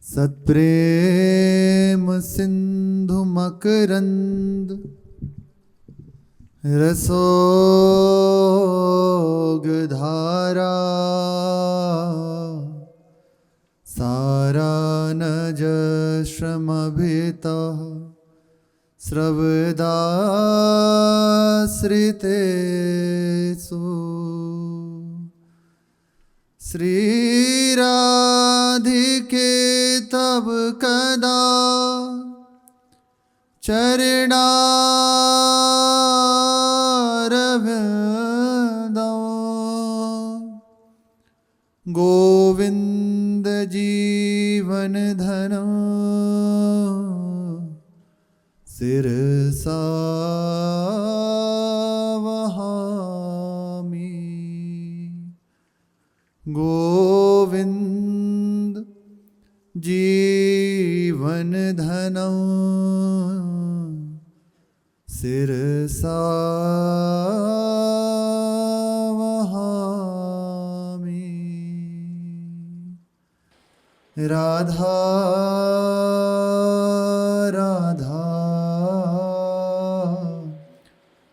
सत्प्रेम सिंधु मकरंद रसोग धारा सारानज श्रमभितः स्रवदाश्रितेषु श्रीराधिके तब कदा चरणारविंदौ गोविंद जीवन धनं शिरसा वहामि। गोविंद जीवन धनं शिरसा वहामि। राधा राधा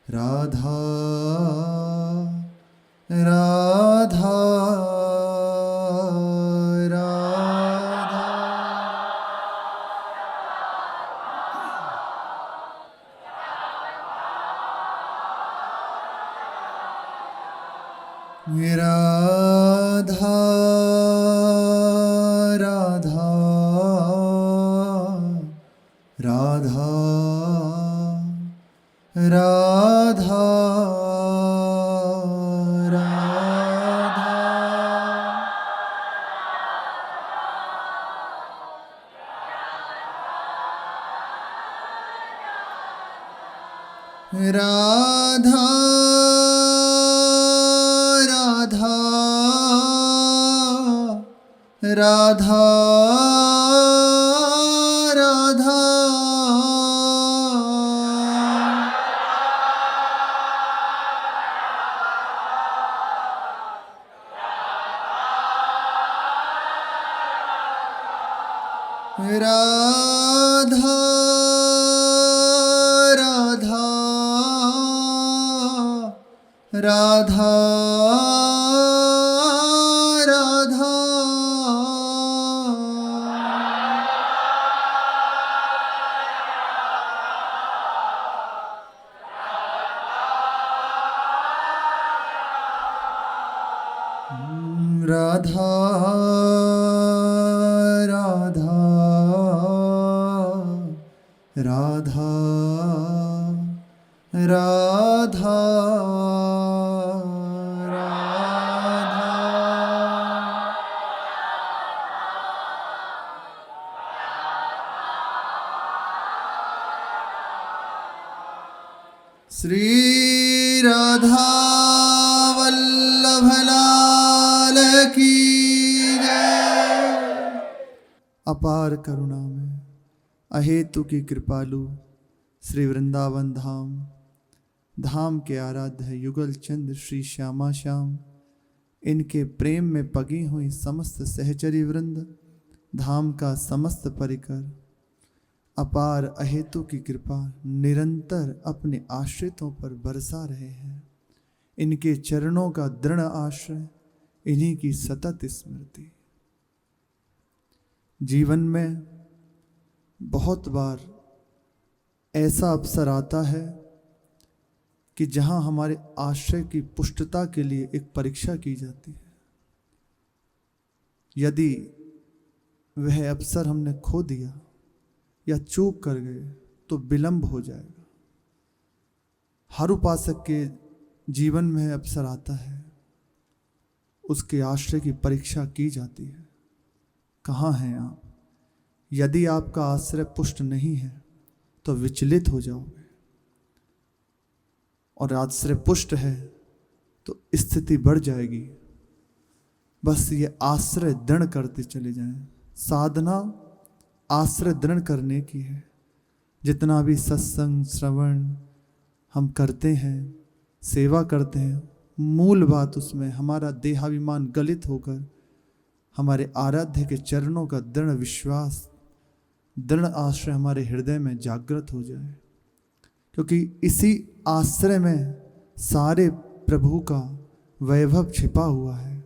राधा राधा राधा राधा राधा राधा राधा राधा राधा राधा राधा राधा राधा राधा राधा राधा श्री राधा वल्लभ लाल की जय। अपार करुणा में अहेतु की कृपालु श्री वृंदावन धाम धाम के आराध्य युगल चंद्र श्री श्यामा श्याम, इनके प्रेम में पगी हुई समस्त सहचरी वृंद, धाम का समस्त परिकर अपार अहेतु की कृपा निरंतर अपने आश्रितों पर बरसा रहे हैं। इनके चरणों का दृढ़ आश्रय, इन्हीं की सतत स्मृति। जीवन में बहुत बार ऐसा अवसर आता है कि जहां हमारे आश्रय की पुष्टता के लिए एक परीक्षा की जाती है। यदि वह अवसर हमने खो दिया या चूक कर गए तो विलंब हो जाएगा। हर उपासक के जीवन में अवसर आता है, उसके आश्रय की परीक्षा की जाती है। कहाँ हैं आप? यदि आपका आश्रय पुष्ट नहीं है तो विचलित हो जाओगे, और आश्रय पुष्ट है तो स्थिति बढ़ जाएगी। बस ये आश्रय दृढ़ करते चले जाएं। साधना आश्रय दृढ़ करने की है। जितना भी सत्संग श्रवण हम करते हैं, सेवा करते हैं, मूल बात उसमें हमारा देहाभिमान गलित होकर हमारे आराध्य के चरणों का दृढ़ विश्वास, दृढ़ आश्रय हमारे हृदय में जागृत हो जाए, क्योंकि इसी आश्रय में सारे प्रभु का वैभव छिपा हुआ है।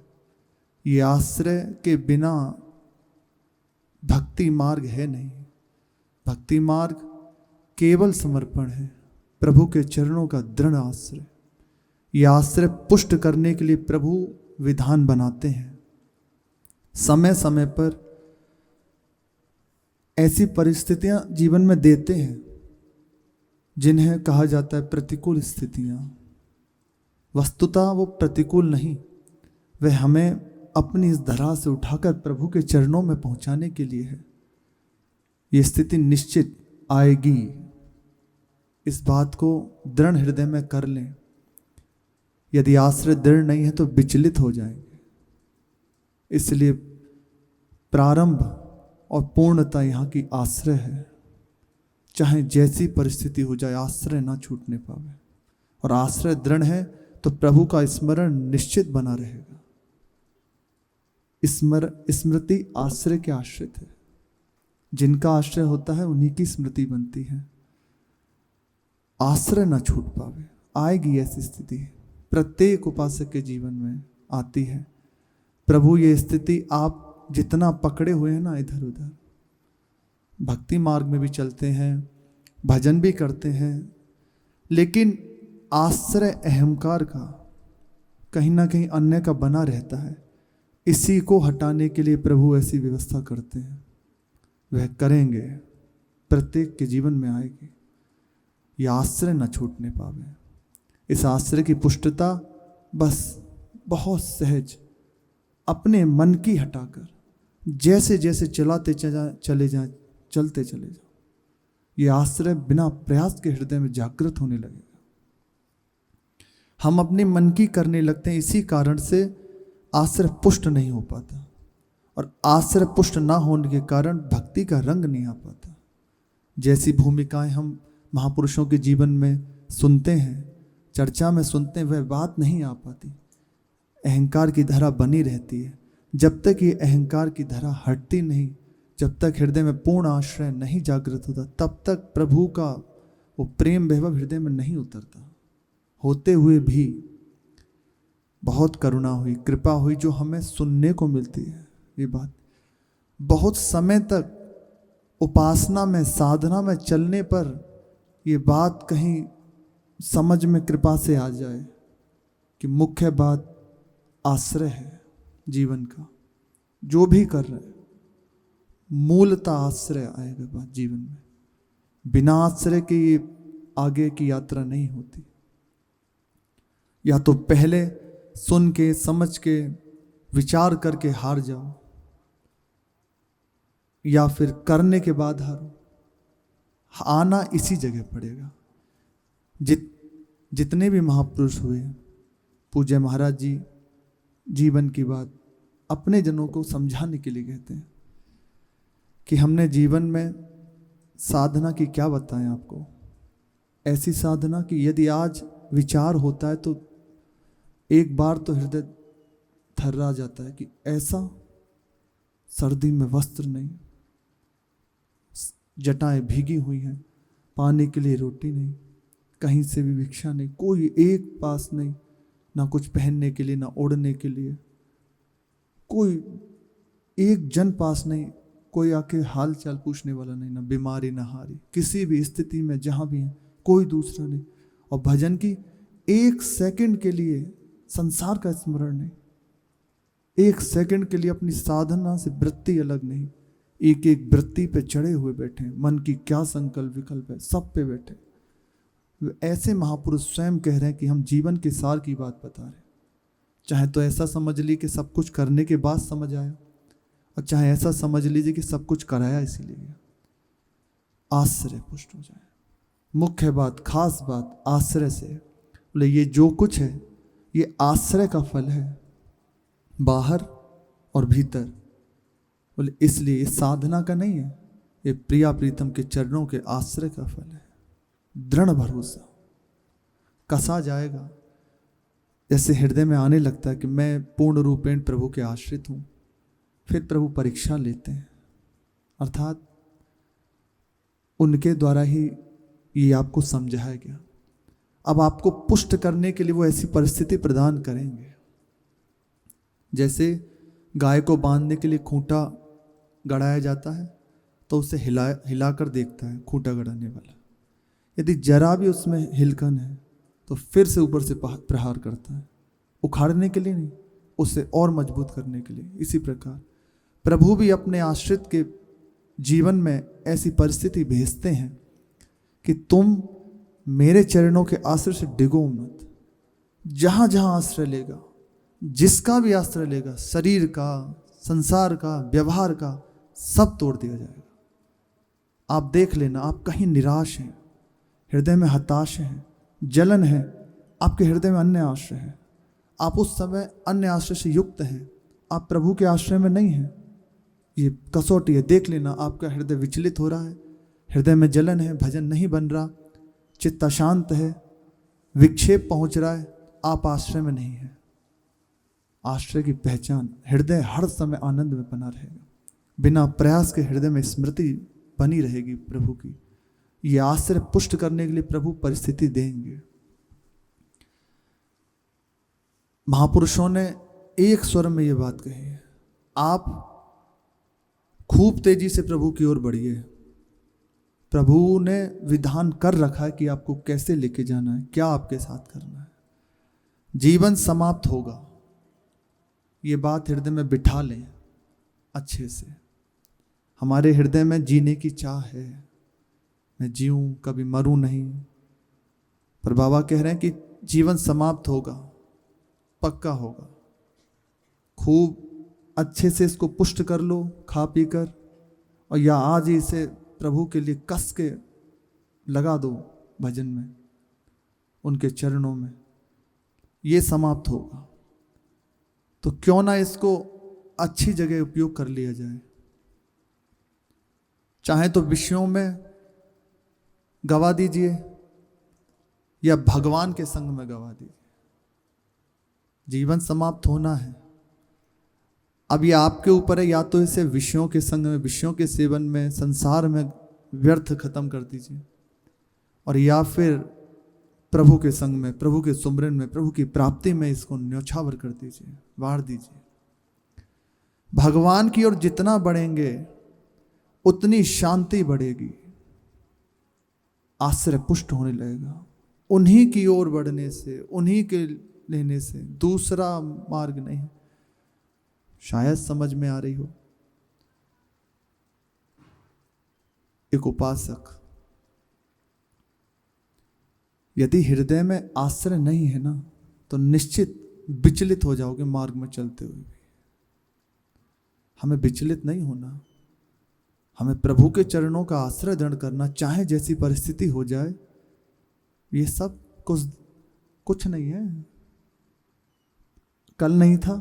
ये आश्रय के बिना भक्ति मार्ग है नहीं। भक्ति मार्ग केवल समर्पण है, प्रभु के चरणों का दृढ़ आश्रय। ये आश्रय पुष्ट करने के लिए प्रभु विधान बनाते हैं। समय समय पर ऐसी परिस्थितियां जीवन में देते हैं जिन्हें कहा जाता है प्रतिकूल स्थितियां। वस्तुतः वो प्रतिकूल नहीं, वे हमें अपनी इस धरा से उठाकर प्रभु के चरणों में पहुंचाने के लिए है। ये स्थिति निश्चित आएगी, इस बात को दृढ़ हृदय में कर लें। यदि आश्रय दृढ़ नहीं है तो विचलित हो जाएंगे। इसलिए प्रारंभ और पूर्णता यहाँ की आश्रय है। चाहे जैसी परिस्थिति हो जाए, आश्रय ना छूटने पावे। और आश्रय दृढ़ है तो प्रभु का स्मरण निश्चित बना रहेगा। स्मृति आश्रय के आश्रित है। जिनका आश्रय होता है उन्हीं की स्मृति बनती है। आश्रय ना छूट पावे, आएगी ऐसी स्थिति, प्रत्येक उपासक के जीवन में आती है। प्रभु ये स्थिति आप जितना पकड़े हुए हैं ना इधर उधर, भक्ति मार्ग में भी चलते हैं, भजन भी करते हैं, लेकिन आश्रय अहंकार का कहीं ना कहीं अन्य का बना रहता है। इसी को हटाने के लिए प्रभु ऐसी व्यवस्था करते हैं। वह करेंगे, प्रत्येक के जीवन में आएगी। यह आश्रय न छूटने पावे। इस आश्रय की पुष्टता बस बहुत सहज अपने मन की हटाकर जैसे जैसे चलते चले जाओ, ये आश्रय बिना प्रयास के हृदय में जागृत होने लगेगा। हम अपने मन की करने लगते हैं, इसी कारण से आश्रय पुष्ट नहीं हो पाता। और आश्रय पुष्ट ना होने के कारण भक्ति का रंग नहीं आ पाता। जैसी भूमिकाएं हम महापुरुषों के जीवन में सुनते हैं, चर्चा में सुनते हैं, वह बात नहीं आ पाती। अहंकार की धारा बनी रहती है। जब तक ये अहंकार की धारा हटती नहीं, जब तक हृदय में पूर्ण आश्रय नहीं जागृत होता, तब तक प्रभु का वो प्रेम वैभव हृदय में नहीं उतरता। होते हुए भी बहुत करुणा हुई, कृपा हुई, जो हमें सुनने को मिलती है। ये बात बहुत समय तक उपासना में, साधना में चलने पर ये बात कहीं समझ में कृपा से आ जाए कि मुख्य बात आश्रय है जीवन का। जो भी कर रहे हैं मूलतः आश्रय आएगा बात जीवन में। बिना आश्रय के ये आगे की यात्रा नहीं होती। या तो पहले सुन के, समझ के, विचार करके हार जाओ, या फिर करने के बाद हारो। आना इसी जगह पड़ेगा। जितने भी महापुरुष हुए, पूज्य महाराज जी जीवन की बात अपने जनों को समझाने के लिए कहते हैं कि हमने जीवन में साधना की क्या बताएं आपको। ऐसी साधना कि यदि आज विचार होता है तो एक बार तो हृदय थर्रा जाता है कि ऐसा सर्दी में वस्त्र नहीं, जटाएं भीगी हुई हैं, पाने के लिए रोटी नहीं, कहीं से भी भिक्षा नहीं, कोई एक पास नहीं, ना कुछ पहनने के लिए, ना ओढ़ने के लिए, कोई एक जन पास नहीं, कोई आके हाल चाल पूछने वाला नहीं, ना बीमारी ना हारी। किसी भी स्थिति में जहाँ भी है कोई दूसरा नहीं। और भजन की एक सेकंड के लिए संसार का स्मरण नहीं, एक सेकंड के लिए अपनी साधना से वृत्ति अलग नहीं। एक एक वृत्ति पे चढ़े हुए बैठे, मन की क्या संकल्प विकल्प है सब पे बैठे। ऐसे महापुरुष स्वयं कह रहे हैं कि हम जीवन के सार की बात बता रहे हैं। चाहे तो ऐसा समझ ली कि सब कुछ करने के बाद समझ आया, और चाहे ऐसा समझ लीजिए कि सब कुछ कराया इसीलिए। आश्रय पुष्ट हो जाए, मुख्य बात, खास बात आश्रय से। बोले ये जो कुछ है ये आश्रय का फल है, बाहर और भीतर। बोले इसलिए ये साधना का नहीं है, ये प्रिया प्रीतम के चरणों के आश्रय का फल है। दृढ़ भरोसा कसा जाएगा। जैसे हृदय में आने लगता है कि मैं पूर्ण रूपेण प्रभु के आश्रित हूँ, फिर प्रभु परीक्षा लेते हैं, अर्थात उनके द्वारा ही ये आपको समझाया गया। अब आपको पुष्ट करने के लिए वो ऐसी परिस्थिति प्रदान करेंगे, जैसे गाय को बांधने के लिए खूंटा गड़ाया जाता है तो उसे हिलाकर देखता है खूंटा गड़ाने वाला, यदि जरा भी उसमें हिलकन है तो फिर से ऊपर से प्रहार करता है, उखाड़ने के लिए नहीं, उसे और मजबूत करने के लिए। इसी प्रकार प्रभु भी अपने आश्रित के जीवन में ऐसी परिस्थिति भेजते हैं कि तुम मेरे चरणों के आश्रय से डिगो मत। जहाँ जहाँ आश्रय लेगा, जिसका भी आश्रय लेगा, शरीर का, संसार का, व्यवहार का, सब तोड़ दिया जाएगा। आप देख लेना, आप कहीं निराश हैं, हृदय में हताश हैं, जलन है, आपके हृदय में अन्य आश्रय है, आप उस समय अन्य आश्रय से युक्त हैं, आप प्रभु के आश्रय में नहीं हैं, ये कसौटी है। देख लेना, आपका हृदय विचलित हो रहा है, हृदय में जलन है, भजन नहीं बन रहा, चित्त अशांत है, विक्षेप पहुंच रहा है, आप आश्रय में नहीं है। आश्रय की पहचान, हृदय हर समय आनंद में बना रहेगा, बिना प्रयास के हृदय में स्मृति बनी रहेगी प्रभु की। ये आश्रय पुष्ट करने के लिए प्रभु परिस्थिति देंगे। महापुरुषों ने एक स्वर में ये बात कही है, आप खूब तेजी से प्रभु की ओर बढ़िए। प्रभु ने विधान कर रखा है कि आपको कैसे लेके जाना है, क्या आपके साथ करना है। जीवन समाप्त होगा, ये बात हृदय में बिठा लें अच्छे से। हमारे हृदय में जीने की चाह है, मैं जीऊं, कभी मरूं नहीं, पर बाबा कह रहे हैं कि जीवन समाप्त होगा, पक्का होगा। खूब अच्छे से इसको पुष्ट कर लो खा पी कर, और या आज ही इसे प्रभु के लिए कस के लगा दो भजन में, उनके चरणों में। ये समाप्त होगा, तो क्यों ना इसको अच्छी जगह उपयोग कर लिया जाए। चाहे तो विषयों में गवा दीजिए या भगवान के संग में गवा दीजिए। जीवन समाप्त होना है, अब ये आपके ऊपर है, या तो इसे विषयों के संग में, विषयों के सेवन में, संसार में व्यर्थ खत्म कर दीजिए, और या फिर प्रभु के संग में, प्रभु के सुमरन में, प्रभु की प्राप्ति में इसको न्यौछावर कर दीजिए, वार दीजिए। भगवान की ओर जितना बढ़ेंगे उतनी शांति बढ़ेगी, आश्रय पुष्ट होने लगेगा। उन्हीं की ओर बढ़ने से, उन्हीं के लेने से दूसरा मार्ग नहीं। शायद समझ में आ रही हो। एक उपासक, यदि हृदय में आश्रय नहीं है ना, तो निश्चित विचलित हो जाओगे मार्ग में चलते हुए भी। हमें विचलित नहीं होना, हमें प्रभु के चरणों का आश्रय दृढ़ करना, चाहे जैसी परिस्थिति हो जाए। ये सब कुछ नहीं है। कल नहीं था,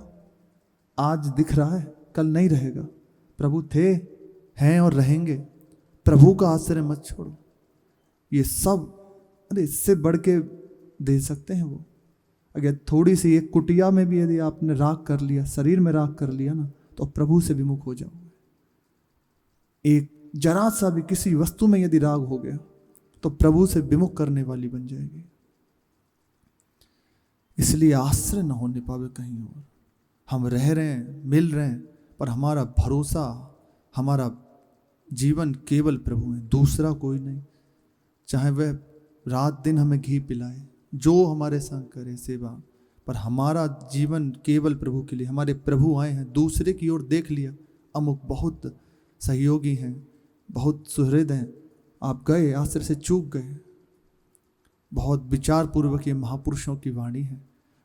आज दिख रहा है, कल नहीं रहेगा। प्रभु थे, हैं और रहेंगे। प्रभु का आश्रय मत छोड़ो। ये सब, अरे इससे बढ़ के दे सकते हैं वो। अगर थोड़ी सी एक कुटिया में भी यदि आपने राग कर लिया, शरीर में राग कर लिया ना, तो प्रभु से विमुख हो जाओगे। एक जरा सा भी किसी वस्तु में यदि राग हो गया तो प्रभु से विमुख करने वाली बन जाएगी। इसलिए आश्रय न होने पावे कहीं और। हम रह रहे हैं, मिल रहे हैं, पर हमारा भरोसा, हमारा जीवन केवल प्रभु है, दूसरा कोई नहीं। चाहे वह रात दिन हमें घी पिलाए, जो हमारे संग करे सेवा, पर हमारा जीवन केवल प्रभु के लिए। हमारे प्रभु आए हैं, दूसरे की ओर देख लिया, अमुक बहुत सहयोगी हैं, बहुत सुहृद हैं, आप गए, आश्रय से चूक गए। बहुत विचार पूर्वक ये महापुरुषों की वाणी है,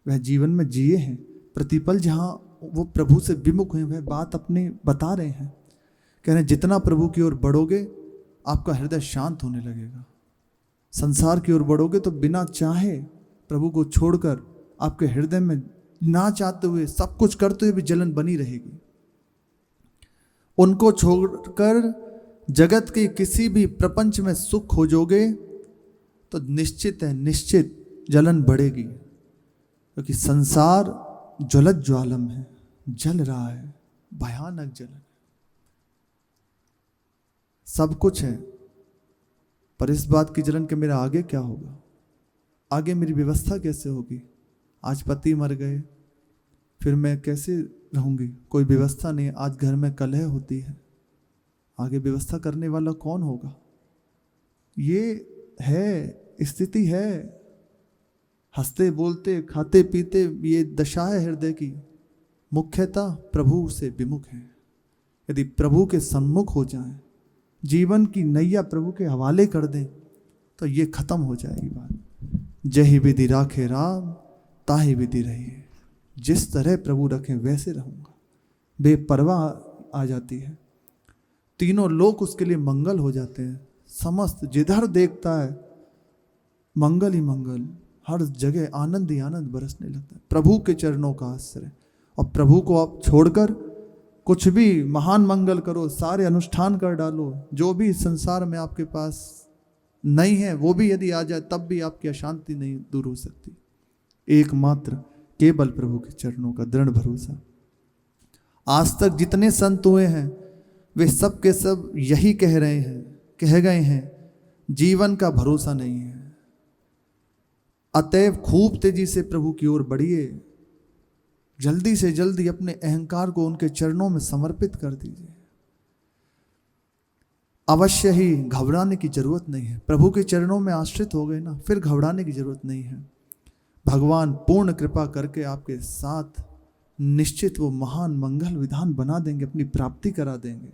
वह जीवन में जिए हैं। प्रतिपल जहाँ वो प्रभु से विमुख हैं, वह बात अपनी बता रहे हैं। कह रहे हैं जितना प्रभु की ओर बढ़ोगे आपका हृदय शांत होने लगेगा। संसार की ओर बढ़ोगे तो बिना चाहे प्रभु को छोड़कर आपके हृदय में ना चाहते हुए, सब कुछ करते हुए भी जलन बनी रहेगी। उनको छोड़कर जगत के किसी भी प्रपंच में सुख खोजोगे तो निश्चित है, निश्चित जलन बढ़ेगी, क्योंकि संसार ज्वलत ज्वालम है, जल रहा है, भयानक जलन। सब कुछ है, पर इस बात की जलन कि मेरा आगे क्या होगा, आगे मेरी व्यवस्था कैसे होगी। आज पति मर गए, फिर मैं कैसे रहूंगी, कोई व्यवस्था नहीं। आज घर में कलह होती है, आगे व्यवस्था करने वाला कौन होगा। ये है स्थिति है। हंसते बोलते खाते पीते ये दशा है हृदय की। मुख्यतः प्रभु से विमुख है। यदि प्रभु के सम्मुख हो जाएं, जीवन की नैया प्रभु के हवाले कर दें, तो ये खत्म हो जाएगी बात। जही विधि राखे राम, ताही विधि रही। जिस तरह प्रभु रखें वैसे रहूंगा। बेपरवाह आ जाती है, तीनों लोग उसके लिए मंगल हो जाते हैं। समस्त जिधर देखता है मंगल ही मंगल, हर जगह आनंद ही आनंद बरसने लगता है। प्रभु के चरणों का आश्रय, और प्रभु को आप छोड़कर कुछ भी महान मंगल करो, सारे अनुष्ठान कर डालो, जो भी संसार में आपके पास नहीं है वो भी यदि आ जाए तब भी आपकी अशांति नहीं दूर हो सकती। एकमात्र केवल प्रभु के चरणों का दृढ़ भरोसा। आज तक जितने संत हुए हैं वे सब के सब यही कह रहे हैं, कह गए हैं, जीवन का भरोसा नहीं है। अतएव खूब तेजी से प्रभु की ओर बढ़िए, जल्दी से जल्दी अपने अहंकार को उनके चरणों में समर्पित कर दीजिए। अवश्य ही घबराने की जरूरत नहीं है। प्रभु के चरणों में आश्रित हो गए ना, फिर घबराने की जरूरत नहीं है। भगवान पूर्ण कृपा करके आपके साथ निश्चित वो महान मंगल विधान बना देंगे, अपनी प्राप्ति करा देंगे।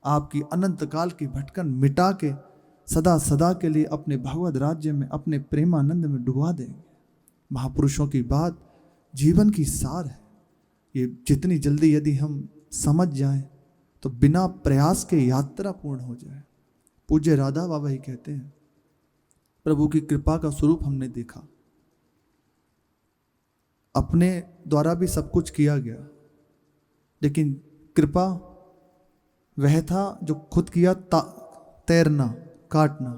आपकी अनंत काल की भटकन मिटा के सदा सदा के लिए अपने भगवद राज्य में, अपने प्रेमानंद में डुबा देंगे। महापुरुषों की बात जीवन की सार है। ये जितनी जल्दी यदि हम समझ जाएं तो बिना प्रयास के यात्रा पूर्ण हो जाए। पूज्य राधा बाबा ही कहते हैं, प्रभु की कृपा का स्वरूप हमने देखा। अपने द्वारा भी सब कुछ किया गया, लेकिन कृपा वह था जो खुद किया, तैरना, काटना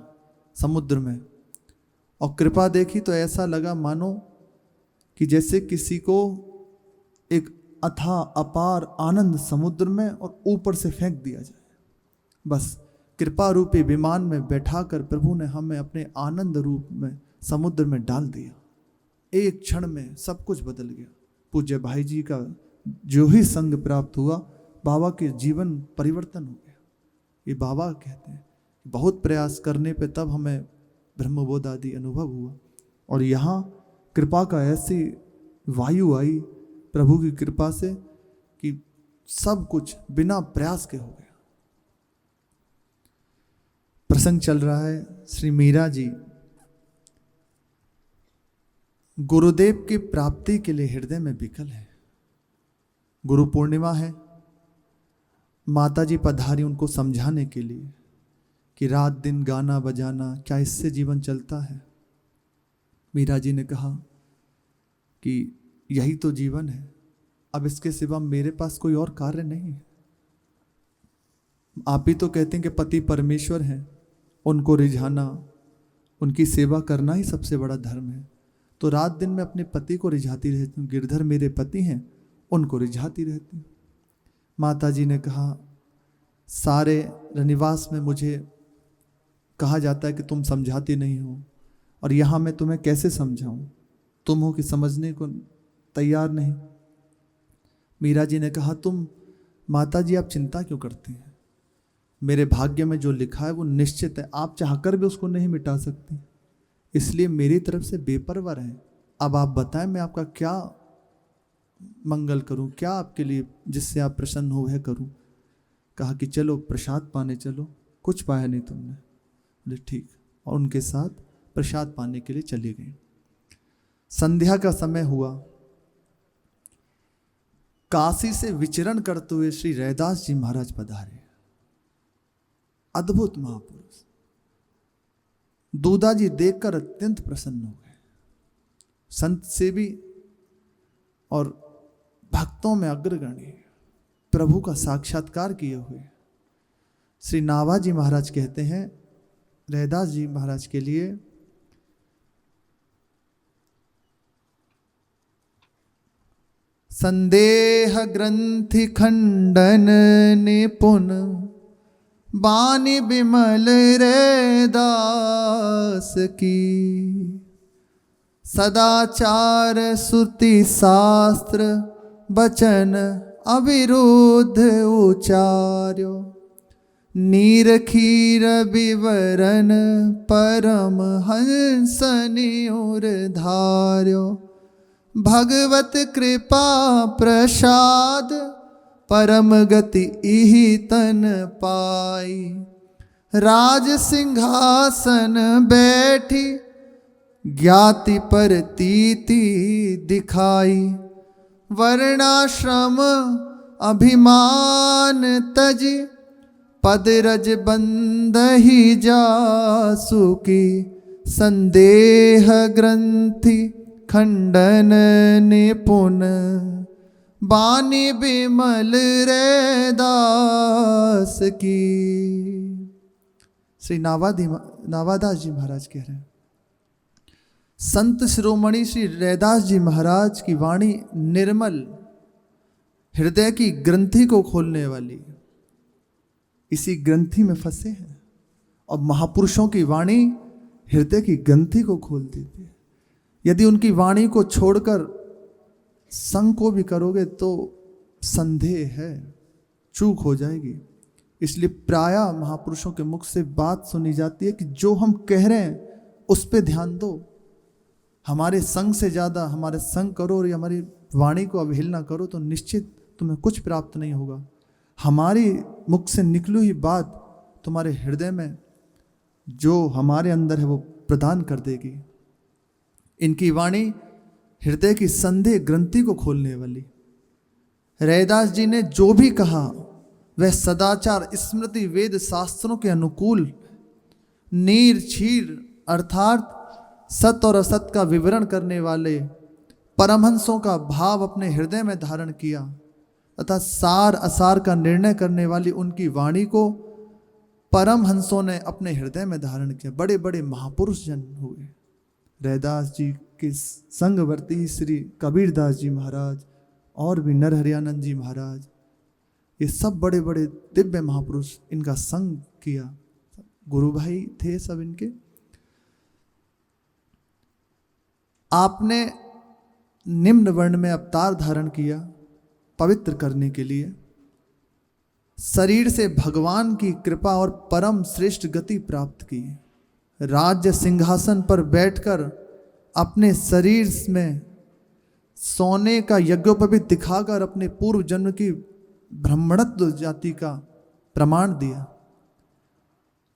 समुद्र में। और कृपा देखी तो ऐसा लगा मानो कि जैसे किसी को एक अथाह अपार आनंद समुद्र में और ऊपर से फेंक दिया जाए। बस कृपा रूपी विमान में बैठाकर प्रभु ने हमें अपने आनंद रूप में समुद्र में डाल दिया। एक क्षण में सब कुछ बदल गया। पूज्य भाई जी का जो ही संग प्राप्त हुआ, बाबा के जीवन परिवर्तन हो गया। ये बाबा कहते हैं, बहुत प्रयास करने पे तब हमें ब्रह्मबोध आदि अनुभव हुआ। और यहाँ कृपा का ऐसी वायु आई प्रभु की कृपा से कि सब कुछ बिना प्रयास के हो गया। प्रसंग चल रहा है, श्री मीरा जी गुरुदेव की प्राप्ति के लिए हृदय में विकल है। गुरु पूर्णिमा है, माता जी पधारी उनको समझाने के लिए कि रात दिन गाना बजाना, क्या इससे जीवन चलता है। मीरा जी ने कहा कि यही तो जीवन है, अब इसके सिवा मेरे पास कोई और कार्य नहीं है। आप ही तो कहते हैं कि पति परमेश्वर हैं, उनको रिझाना, उनकी सेवा करना ही सबसे बड़ा धर्म है। तो रात दिन मैं अपने पति को रिझाती रहती हूँ, गिरधर मेरे पति हैं, उनको रिझाती रहती हूँ। माता जी ने कहा, सारे रनिवास में मुझे कहा जाता है कि तुम समझाती नहीं हो, और यहाँ मैं तुम्हें कैसे समझाऊं, तुम हो कि समझने को तैयार नहीं। मीरा जी ने कहा, तुम माता जी आप चिंता क्यों करती हैं, मेरे भाग्य में जो लिखा है वो निश्चित है, आप चाहकर भी उसको नहीं मिटा सकती, इसलिए मेरी तरफ से बेपरवाह रहें। अब आप बताएं मैं आपका क्या मंगल करूं, क्या आपके लिए जिससे आप प्रसन्न हो वह करूं। कहा कि चलो प्रसाद पाने चलो, कुछ पाया नहीं तुमने। बोले ठीक, और उनके साथ प्रसाद पाने के लिए चली गई। संध्या का समय हुआ। काशी से विचरण करते हुए श्री रैदास जी महाराज पधारे। अद्भुत महापुरुष। दूधा जी देखकर अत्यंत प्रसन्न हो गए। संत सेवी और भक्तों में अग्रगण्य, प्रभु का साक्षात्कार किए हुए श्री नाभाजी महाराज कहते हैं रैदास जी महाराज के लिए, संदेह ग्रंथि खंडन निपुण, बानी बिमल रैदास की। सदाचार श्रुति शास्त्र बचन अविरुद्ध उचार्यो, नीर खीर विवरण परम हंस निउर धार्यो। भगवत कृपा प्रसाद परम गति इहि तन पाई, राज सिंहासन बैठी ज्ञाति परतीति दिखाई। वर्णाश्रम अभिमान तजी, पद रज बंदहि जासुकी। संदेह ग्रंथि खंडन निपुण, बानी बिमल रैदास की। श्री नावादास जी महाराज कह रहे हैं, संत शिरोमणि श्री रैदास जी महाराज की वाणी निर्मल, हृदय की ग्रंथि को खोलने वाली। इसी ग्रंथि में फंसे हैं और महापुरुषों की वाणी हृदय की ग्रंथि को खोल देती है। यदि उनकी वाणी को छोड़कर संग को भी करोगे तो संदेह है, चूक हो जाएगी। इसलिए प्रायः महापुरुषों के मुख से बात सुनी जाती है कि जो हम कह रहे हैं उस पे ध्यान दो, हमारे संग से ज़्यादा हमारे संग करो और हमारी वाणी को अवहेलना करो तो निश्चित तुम्हें कुछ प्राप्त नहीं होगा। हमारी मुख से निकली हुई बात तुम्हारे हृदय में जो हमारे अंदर है वो प्रदान कर देगी। इनकी वाणी हृदय की संदेह ग्रंथि को खोलने वाली। रैदास जी ने जो भी कहा वह सदाचार स्मृति वेद शास्त्रों के अनुकूल, नीर क्षीर अर्थात सत और असत का विवरण करने वाले परमहंसों का भाव अपने हृदय में धारण किया तथा सार असार का निर्णय करने वाली उनकी वाणी को परमहंसों ने अपने हृदय में धारण किया। बड़े बड़े महापुरुष जन हुए। रैदास जी के संगवर्ती श्री कबीरदास जी महाराज और भी नरहरियानंद जी महाराज, ये सब बड़े बड़े दिव्य महापुरुष इनका संग किया। गुरु भाई थे सब इनके। आपने निम्न वर्ण में अवतार धारण किया पवित्र करने के लिए। शरीर से भगवान की कृपा और परम श्रेष्ठ गति प्राप्त की। राज्य सिंहासन पर बैठकर अपने शरीर में सोने का यज्ञोपवीत दिखाकर अपने पूर्व जन्म की ब्राह्मणत्व जाति का प्रमाण दिया।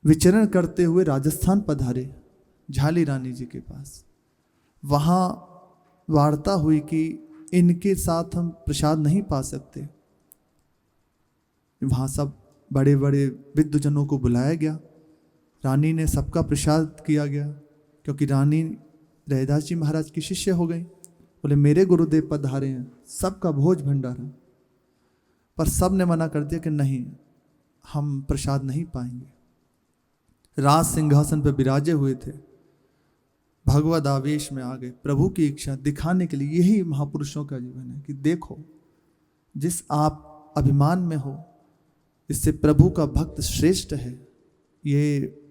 विचरण करते हुए राजस्थान पधारे झाली रानी जी के पास। वहाँ वार्ता हुई कि इनके साथ हम प्रसाद नहीं पा सकते। वहाँ सब बड़े बड़े विद्वजनों को बुलाया गया। रानी ने सबका प्रसाद किया गया, क्योंकि रानी रैदास जी महाराज की शिष्य हो गई। बोले मेरे गुरुदेव पधारे हैं, सबका भोज भंडारा। पर सब ने मना कर दिया कि नहीं, हम प्रसाद नहीं पाएंगे। राज सिंहासन पर विराजे हुए थे, भगवद आवेश में आ गए। प्रभु की इच्छा दिखाने के लिए यही महापुरुषों का जीवन है कि देखो, जिस आप अभिमान में हो इससे प्रभु का भक्त श्रेष्ठ है। ये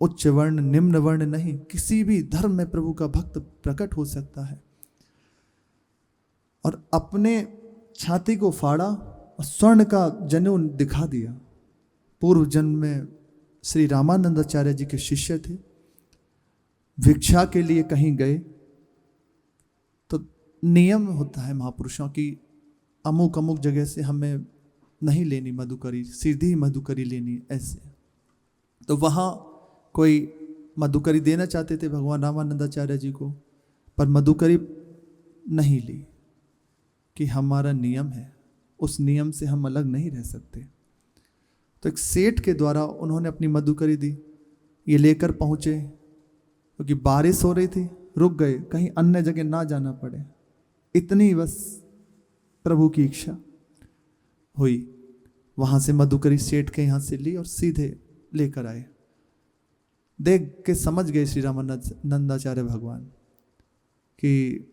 उच्च वर्ण निम्न वर्ण नहीं, किसी भी धर्म में प्रभु का भक्त प्रकट हो सकता है। और अपने छाती को फाड़ा और स्वर्ण का जनेऊ दिखा दिया। पूर्व जन्म में श्री रामानंदाचार्य जी के शिष्य थे। भिक्षा के लिए कहीं गए तो नियम होता है महापुरुषों की, अमुक अमुक जगह से हमें नहीं लेनी मधुकरी, सीधी मधुकरी लेनी ऐसे। तो वहाँ कोई मधुकरी देना चाहते थे भगवान रामानंदाचार्य जी को, पर मधुकरी नहीं ली कि हमारा नियम है, उस नियम से हम अलग नहीं रह सकते। तो एक सेठ के द्वारा उन्होंने अपनी मधुकरी दी। ये लेकर पहुँचे, क्योंकि बारिश हो रही थी, रुक गए कहीं अन्य जगह ना जाना पड़े। इतनी बस प्रभु की इच्छा हुई। वहाँ से मधुकरी सेठ के यहाँ से ली और सीधे लेकर आए। देख के समझ गए श्री रामानंदाचार्य भगवान कि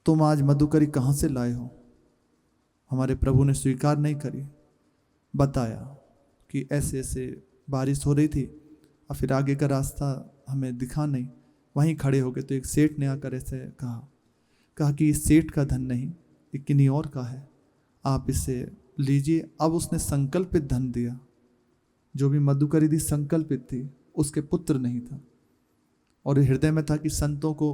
तुम आज मधुकरी कहाँ से लाए हो। हमारे प्रभु ने स्वीकार नहीं करी, बताया कि ऐसे ऐसे बारिश हो रही थी और फिर आगे का रास्ता हमें दिखा नहीं। वहीं खड़े हो गए तो एक सेठ ने आकर ऐसे कहा कि इस सेठ का धन नहीं, ये किन्हीं और का है, आप इसे लीजिए। अब उसने संकल्पित धन दिया, जो भी मधुकरी थी संकल्पित थी, उसके पुत्र नहीं था, और हृदय में था कि संतों को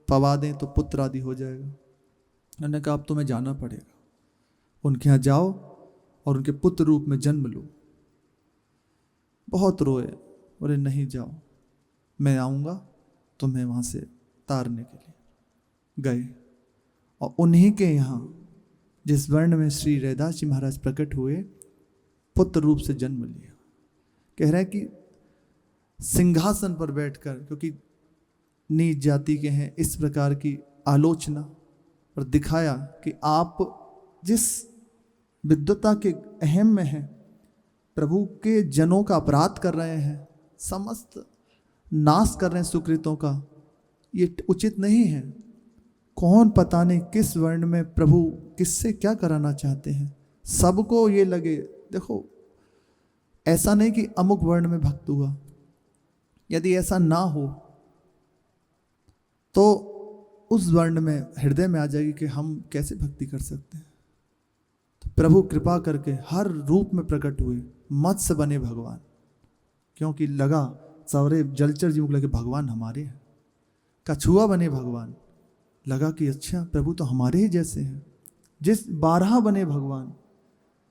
पवा दें तो पुत्र आदि हो जाएगा। उन्होंने कहा अब तुम्हें जाना पड़ेगा, उनके यहाँ जाओ और उनके पुत्र रूप में जन्म लो। बहुत रोए, बोले नहीं जाओ, मैं आऊँगा तुम्हें वहाँ से तारने के लिए। गए और उन्हीं के यहाँ जिस वर्ण में श्री रैदास जी महाराज प्रकट हुए, पुत्र रूप से जन्म लिया। कह रहे हैं कि सिंहासन पर बैठकर, क्योंकि नीच जाति के हैं, इस प्रकार की आलोचना पर दिखाया कि आप जिस विद्वता के अहम में हैं, प्रभु के जनों का अपराध कर रहे हैं, समस्त नाश कर रहे हैं सुकृतों का, ये उचित नहीं है। कौन पता नहीं किस वर्ण में प्रभु किससे क्या कराना चाहते हैं। सबको ये लगे, देखो ऐसा नहीं कि अमुक वर्ण में भक्त हुआ, यदि ऐसा ना हो तो उस वर्ण में हृदय में आ जाएगी कि हम कैसे भक्ति कर सकते हैं। तो प्रभु कृपा करके हर रूप में प्रकट हुए, मत्स्य बने भगवान, क्योंकि लगा सवरे जलचर जीवों को लगे भगवान हमारे हैं। कछुआ बने भगवान, लगा कि अच्छा प्रभु तो हमारे ही जैसे हैं। जिस 12 बने भगवान,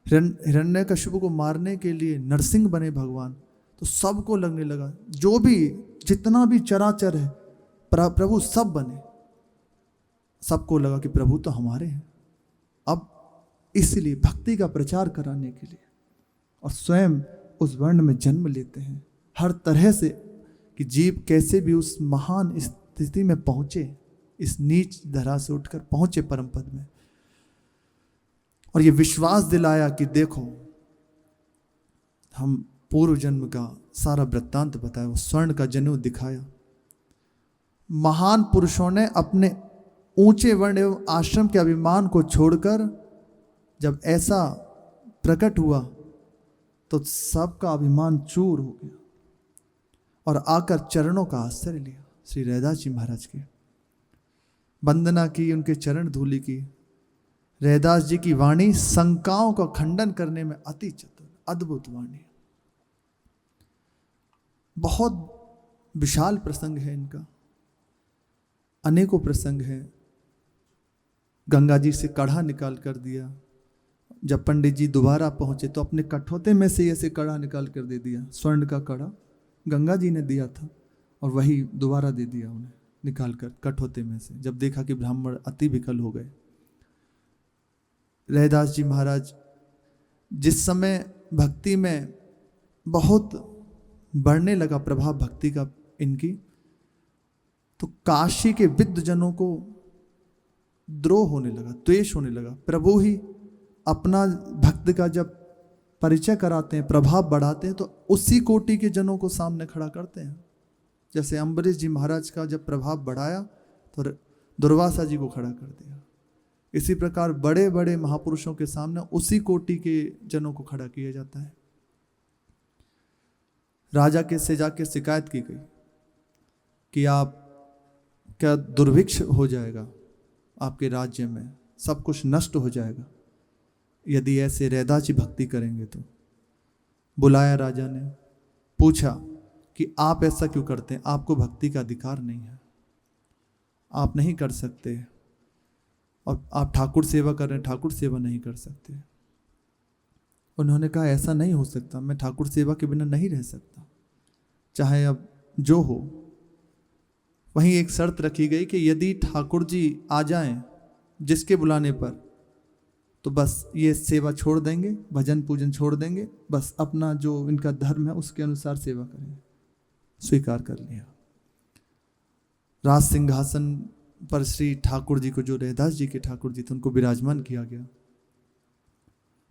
हिरण्यकश्यप को मारने के लिए नरसिंह बने भगवान, तो सबको लगने लगा जो भी जितना भी चराचर है प्रभु सब बने। सबको लगा कि प्रभु तो हमारे हैं। अब इसलिए भक्ति का प्रचार कराने के लिए और स्वयं उस वर्ण में जन्म लेते हैं, हर तरह से कि जीव कैसे भी उस महान स्थिति में पहुंचे, इस नीच धरा से उठकर पहुंचे परम पद में। और ये विश्वास दिलाया कि देखो हम पूर्व जन्म का सारा वृत्तांत बताया, वो स्वर्ण का जनेऊ दिखाया। महान पुरुषों ने अपने ऊंचे वर्ण एवं आश्रम के अभिमान को छोड़कर जब ऐसा प्रकट हुआ तो सबका अभिमान चूर हो गया और आकर चरणों का आश्रय लिया। श्री रैदास जी महाराज के वंदना की, उनके चरण धूलि की। रैदास जी की वाणी शंकाओं का खंडन करने में अति चतुर, अद्भुत वाणी। बहुत विशाल प्रसंग है इनका, अनेकों प्रसंग हैं। गंगा जी से कड़ा निकाल कर दिया, जब पंडित जी दोबारा पहुंचे तो अपने कठौते में से ऐसे कड़ा निकाल कर दे दिया। स्वर्ण का कड़ा गंगा जी ने दिया था और वही दोबारा दे दिया उन्हें निकाल कर कठौते में से, जब देखा कि ब्राह्मण अति विकल हो गए। रैदास जी महाराज जिस समय भक्ति में बहुत बढ़ने लगा प्रभाव भक्ति का इनकी, तो काशी के विद्वजनों को द्रोह होने लगा, द्वेष होने लगा। प्रभु ही अपना भक्त का जब परिचय कराते हैं, प्रभाव बढ़ाते हैं, तो उसी कोटि के जनों को सामने खड़ा करते हैं। जैसे अम्बरीश जी महाराज का जब प्रभाव बढ़ाया तो दुर्वासा जी को खड़ा कर दिया। इसी प्रकार बड़े बड़े महापुरुषों के सामने उसी कोटि के जनों को खड़ा किया जाता है। राजा के से जाके शिकायत की गई कि आप क्या दुर्भिक्ष हो जाएगा, आपके राज्य में सब कुछ नष्ट हो जाएगा यदि ऐसे रैदास जी भक्ति करेंगे। तो बुलाया राजा ने, पूछा कि आप ऐसा क्यों करते हैं, आपको भक्ति का अधिकार नहीं है, आप नहीं कर सकते, और आप ठाकुर सेवा कर रहे हैं, ठाकुर सेवा नहीं कर सकते। उन्होंने कहा ऐसा नहीं हो सकता, मैं ठाकुर सेवा के बिना नहीं रह सकता, चाहे अब जो हो। वहीं एक शर्त रखी गई कि यदि ठाकुर जी आ जाएं जिसके बुलाने पर, तो बस ये सेवा छोड़ देंगे, भजन पूजन छोड़ देंगे, बस अपना जो इनका धर्म है उसके अनुसार सेवा करेंगे। स्वीकार कर लिया। राज सिंहासन पर श्री ठाकुर जी को, जो रैदास जी के ठाकुर जी थे, उनको विराजमान किया गया।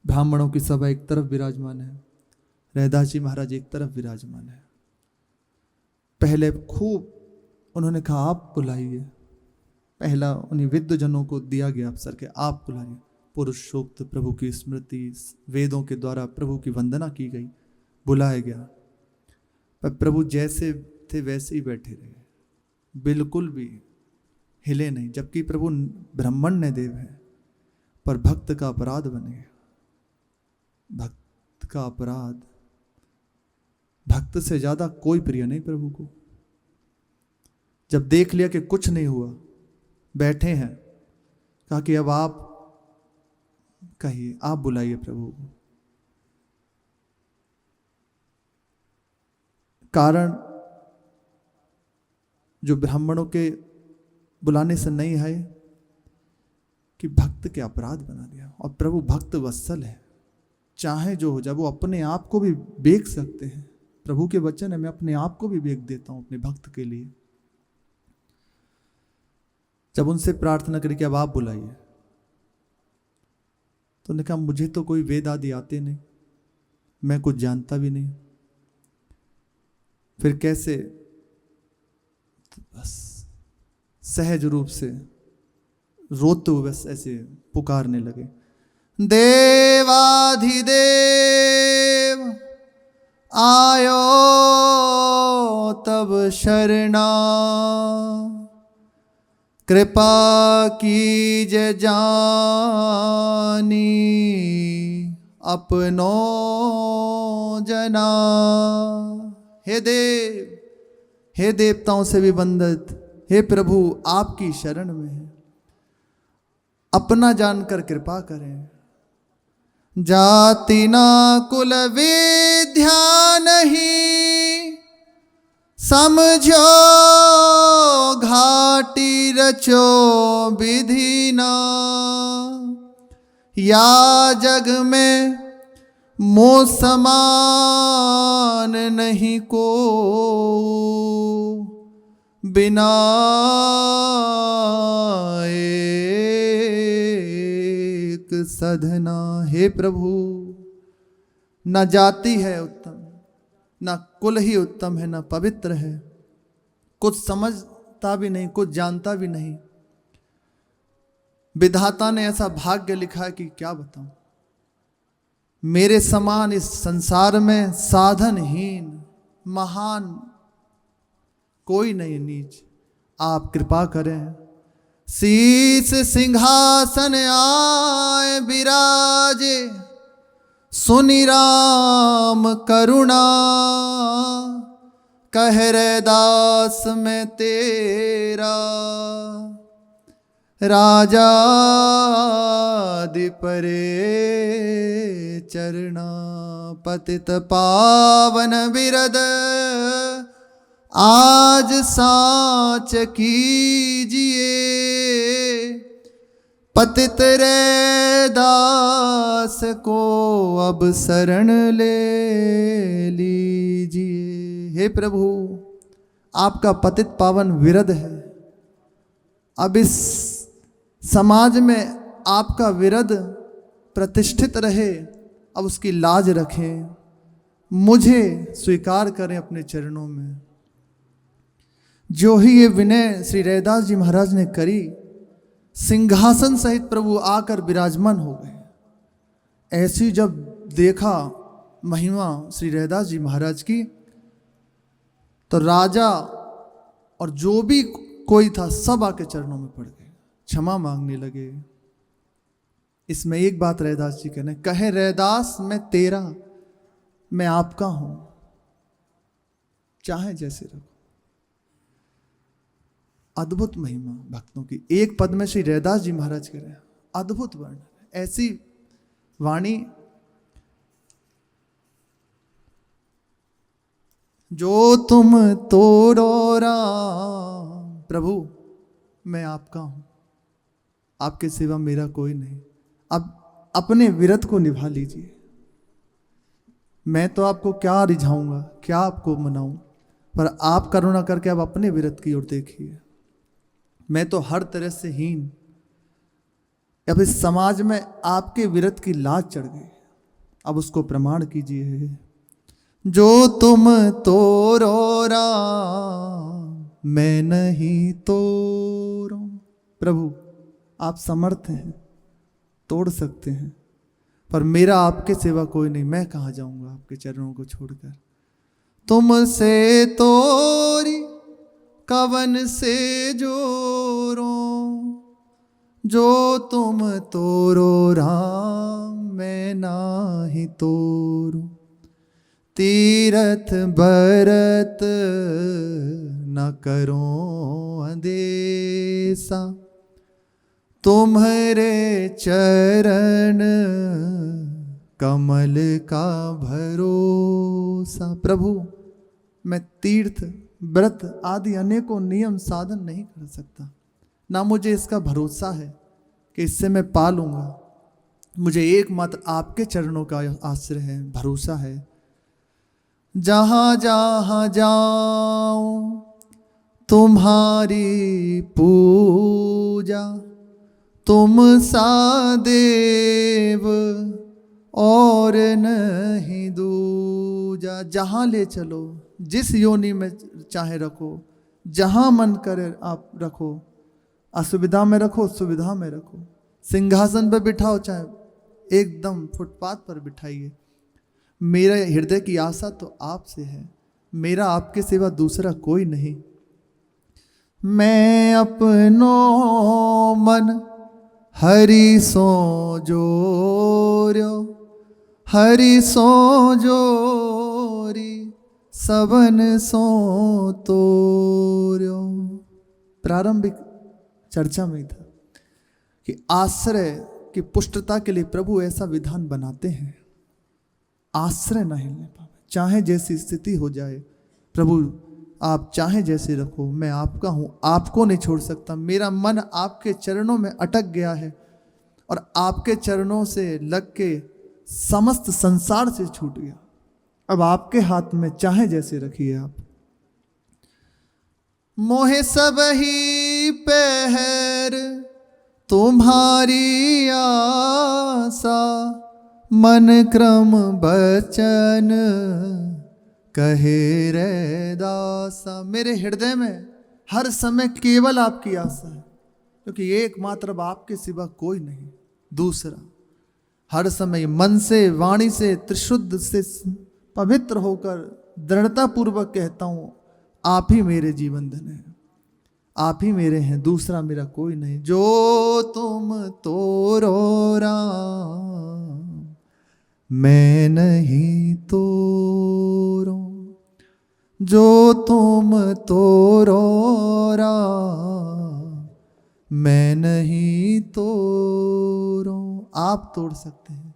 ब्राह्मणों की सभा एक तरफ विराजमान है, रैदास जी महाराज एक तरफ विराजमान है। पहले खूब उन्होंने कहा आप बुलाइए, पहला उन्हीं विद्वजनों को दिया गया अवसर के आप बुलाइए। पुरुषोक्त प्रभु की स्मृति, वेदों के द्वारा प्रभु की वंदना की गई, बुलाया गया, पर प्रभु जैसे थे वैसे ही बैठे रहे, बिल्कुल भी हिले नहीं। जबकि प्रभु ब्रह्मण्य देव है, पर भक्त का अपराध बने गया। भक्त का अपराध, भक्त से ज्यादा कोई प्रिय नहीं प्रभु को। जब देख लिया कि कुछ नहीं हुआ, बैठे हैं, कहा कि अब आप कहिए, आप बुलाइए प्रभु को। कारण जो ब्राह्मणों के बुलाने से नहीं है कि भक्त के अपराध बना दिया। और प्रभु भक्त वत्सल है, चाहे जो हो जाए, वो अपने आप को भी बेच सकते हैं। प्रभु के वचन है, मैं अपने आप को भी बेच देता हूं अपने भक्त के लिए। जब उनसे प्रार्थना करी कि अब आप बुलाइए, तो उन्होंने कहा मुझे तो कोई वेद आदि आते नहीं, मैं कुछ जानता भी नहीं, फिर कैसे? बस सहज रूप से रोते हुए बस ऐसे पुकारने लगे, देवाधिदेव आयो तब शरणा, कृपा कीजे जानी अपनो जना। हे देव, हे देवताओं से भी वंदित, हे प्रभु आपकी शरण में है, अपना जानकर कृपा करें। जाति ना कुल विद्या नहीं, समझो घाटी रचो विधि ना, या जग में मोह समान नहीं को, बिना एक साधना। हे प्रभु, न जाति है उत्तम, न कुल ही उत्तम है, न पवित्र है, कुछ समझता भी नहीं, कुछ जानता भी नहीं। विधाता ने ऐसा भाग्य लिखा है कि क्या बताऊं। मेरे समान इस संसार में साधनहीन महान कोई नहीं, नीच। आप कृपा करें। शीस सिंहासन आए विराजे, सुनि राम करुणा, कह रे दास में तेरा, राजा दिपरे चरणा। पतित पावन बिरद आज साच कीजिए, पतित रे दास को अब शरण ले लीजिए। हे प्रभु, आपका पतित पावन विरद है, अब इस समाज में आपका विरद प्रतिष्ठित रहे, अब उसकी लाज रखें, मुझे स्वीकार करें अपने चरणों में। जो ही ये विनय श्री रैदास जी महाराज ने करी, सिंहासन सहित प्रभु आकर विराजमान हो गए। ऐसी जब देखा महिमा श्री रैदास जी महाराज की, तो राजा और जो भी कोई था सब आके चरणों में पड़ गए, क्षमा मांगने लगे। इसमें एक बात रैदास जी कहने, कहे रैदास मैं तेरा, मैं आपका हूं, चाहे जैसे रखो। अद्भुत महिमा भक्तों की, एक पद में श्री रैदास जी महाराज कह रहे हैं, अद्भुत वर्णन। ऐसी वाणी जो तुम तोड़ो राम, प्रभु मैं आपका हूं, आपके सिवा मेरा कोई नहीं। अब अपने विरत को निभा लीजिए। मैं तो आपको क्या रिझाऊंगा, क्या आपको मनाऊं, पर आप करुणा करके अब अपने विरत की ओर देखिए। मैं तो हर तरह से हीन, अब इस समाज में आपके विरत की लाज चढ़ गई, अब उसको प्रमाण कीजिए। जो तुम तोड़ो राम, मैं नहीं तोड़ूं। प्रभु आप समर्थ हैं, तोड़ सकते हैं, पर मेरा आपके सिवा कोई नहीं। मैं कहाँ जाऊंगा आपके चरणों को छोड़कर। तुमसे तोरी कवन से जोरो, जो तुम तोरो राम मैं नाही तोरू। तीरथ बरत न करो अंदेसा, तुम्हारे चरण कमल का भरोसा। प्रभु, मैं तीर्थ व्रत आदि अनेकों नियम साधन नहीं कर सकता, ना मुझे इसका भरोसा है कि इससे मैं पा लूँगा। मुझे एकमात्र आपके चरणों का आश्रय है, भरोसा है। जहाँ जहाँ जाऊं तुम्हारी पूजा, तुम सा देव और नहीं दूजा। जहाँ ले चलो, जिस योनि में चाहे रखो, जहाँ मन करे आप रखो। असुविधा में रखो, सुविधा में रखो, सिंहासन पर बिठाओ, चाहे एकदम फुटपाथ पर बिठाइए। मेरा हृदय की आशा तो आपसे है, मेरा आपके सिवा दूसरा कोई नहीं। मैं अपनो मन हरि सो जोर्यो, हरि सो जोरी सबन सो तोर्यो। प्रारंभिक चर्चा में था कि आश्रय की पुष्टता के लिए प्रभु ऐसा विधान बनाते हैं, आश्रय न हिलने पावे, चाहे जैसी स्थिति हो जाए। प्रभु, आप चाहे जैसे रखो, मैं आपका हूं, आपको नहीं छोड़ सकता। मेरा मन आपके चरणों में अटक गया है और आपके चरणों से लग के समस्त संसार से छूट गया। अब आपके हाथ में, चाहे जैसे रखिए आप। मोहे सब ही पहर तुम्हारी आशा, मन क्रम बचन कहे रे दासा। मेरे हृदय में हर समय केवल आपकी आशा है, क्योंकि एकमात्र अब आपके सिवा कोई नहीं। दूसरा, हर समय मन से, वाणी से, त्रिशुद्ध से पवित्र होकर दृढ़ता पूर्वक कहता हूं, आप ही मेरे जीवन धन है, आप ही मेरे हैं, दूसरा मेरा कोई नहीं। जो तुम तोरो राम मैं नहीं तोरो, जो तुम तोरो राम मैं नहीं तोरो। आप तोड़ सकते हैं,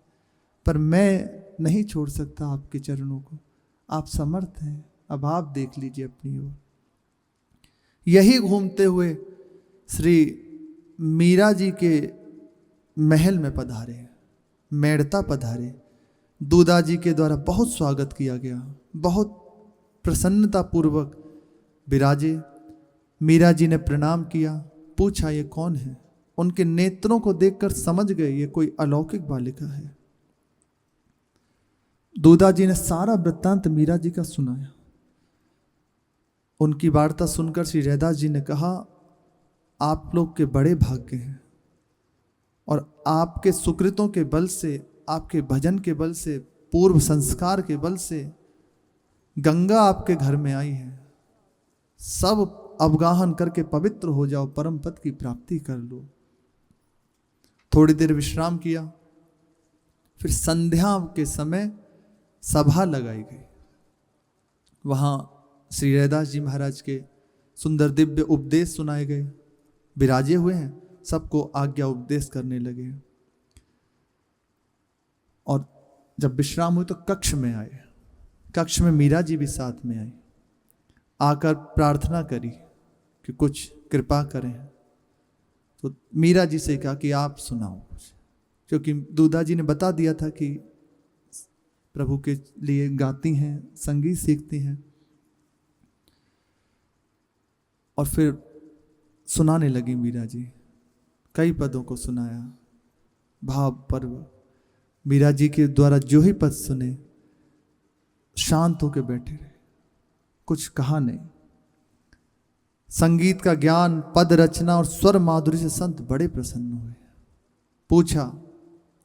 पर मैं नहीं छोड़ सकता आपके चरणों को। आप समर्थ हैं, अब आप देख लीजिए अपनी ओर। यही घूमते हुए श्री मीरा जी के महल में पधारे, मेड़ता पधारे। दूधा जी के द्वारा बहुत स्वागत किया गया, बहुत प्रसन्नता पूर्वक विराजे। मीरा जी ने प्रणाम किया, पूछा ये कौन है। उनके नेत्रों को देखकर समझ गए ये कोई अलौकिक बालिका है। दूधा जी ने सारा वृत्तांत मीरा जी का सुनाया। उनकी वार्ता सुनकर श्री रैदास जी ने कहा, आप लोग के बड़े भाग्य हैं और आपके सुकृतों के बल से, आपके भजन के बल से, पूर्व संस्कार के बल से गंगा आपके घर में आई है। सब अवगाहन करके पवित्र हो जाओ, परम पद की प्राप्ति कर लो। थोड़ी देर विश्राम किया, फिर संध्या के समय सभा लगाई गई। वहां श्री रैदास जी महाराज के सुंदर दिव्य उपदेश सुनाए गए। विराजे हुए हैं, सबको आज्ञा उपदेश करने लगे। और जब विश्राम हुई तो कक्ष में आए। कक्ष में मीरा जी भी साथ में आई। आकर प्रार्थना करी कि कुछ कृपा करें। तो मीरा जी से कहा कि आप सुनाओ कुछ, क्योंकि दूधा जी ने बता दिया था कि प्रभु के लिए गाती हैं, संगीत सीखती हैं। और फिर सुनाने लगी मीरा जी, कई पदों को सुनाया। भाव पर्व मीरा जी के द्वारा जो ही पद सुने, शांत होकर बैठे रहे, कुछ कहा नहीं। संगीत का ज्ञान, पद रचना और स्वर माधुरी से संत बड़े प्रसन्न हुए। पूछा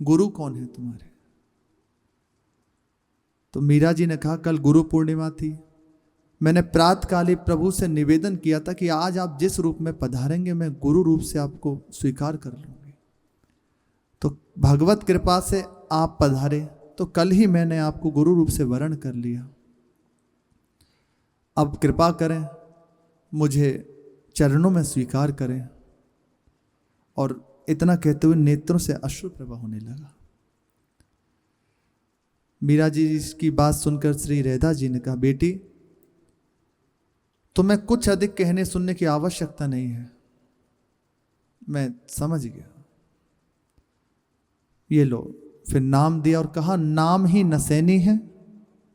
गुरु कौन है तुम्हारे? तो मीरा जी ने कहा, कल गुरु पूर्णिमा थी, मैंने प्रातःकाली प्रभु से निवेदन किया था कि आज आप जिस रूप में पधारेंगे मैं गुरु रूप से आपको स्वीकार कर लूंगी। तो भगवत कृपा से आप पधारे, तो कल ही मैंने आपको गुरु रूप से वरण कर लिया। अब कृपा करें, मुझे चरणों में स्वीकार करें। और इतना कहते हुए नेत्रों से अश्रु प्रवाह होने लगा। मीरा जी की बात सुनकर श्री रेधा जी ने कहा, बेटी तुम्हें कुछ अधिक कहने सुनने की आवश्यकता नहीं है, मैं समझ गया। ये लो, फिर नाम दिया और कहा, नाम ही नसैनी है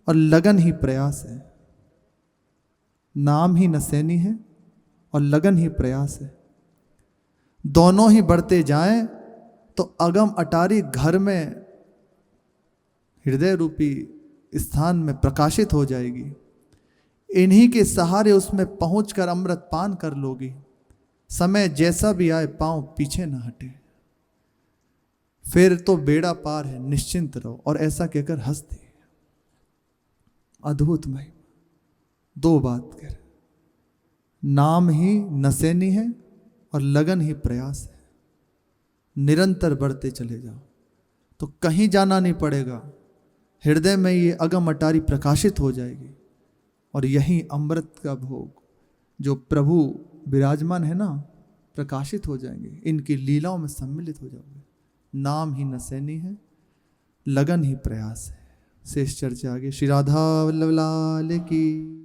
और लगन ही प्रयास है। नाम ही नसैनी है और लगन ही प्रयास है। दोनों ही बढ़ते जाएं तो अगम अटारी घर में हृदय रूपी स्थान में प्रकाशित हो जाएगी। इन्हीं के सहारे उसमें पहुंचकर अमृत पान कर लोगी। समय जैसा भी आए पांव पीछे ना हटे, फिर तो बेड़ा पार है, निश्चिंत रहो। और ऐसा कहकर हंस दी। अद्भुत महिमा, दो बात कर, नाम ही नसैनी है और लगन ही प्रयास है। निरंतर बढ़ते चले जाओ तो कहीं जाना नहीं पड़ेगा। हृदय में ये अगम अटारी प्रकाशित हो जाएगी और यही अमृत का भोग जो प्रभु विराजमान है ना, प्रकाशित हो जाएंगे। इनकी लीलाओं में सम्मिलित हो जाओगे। नाम ही नसैनी है, लगन ही प्रयास है। शेष चर्चा आगे। श्री राधा वल्लभ लाल की।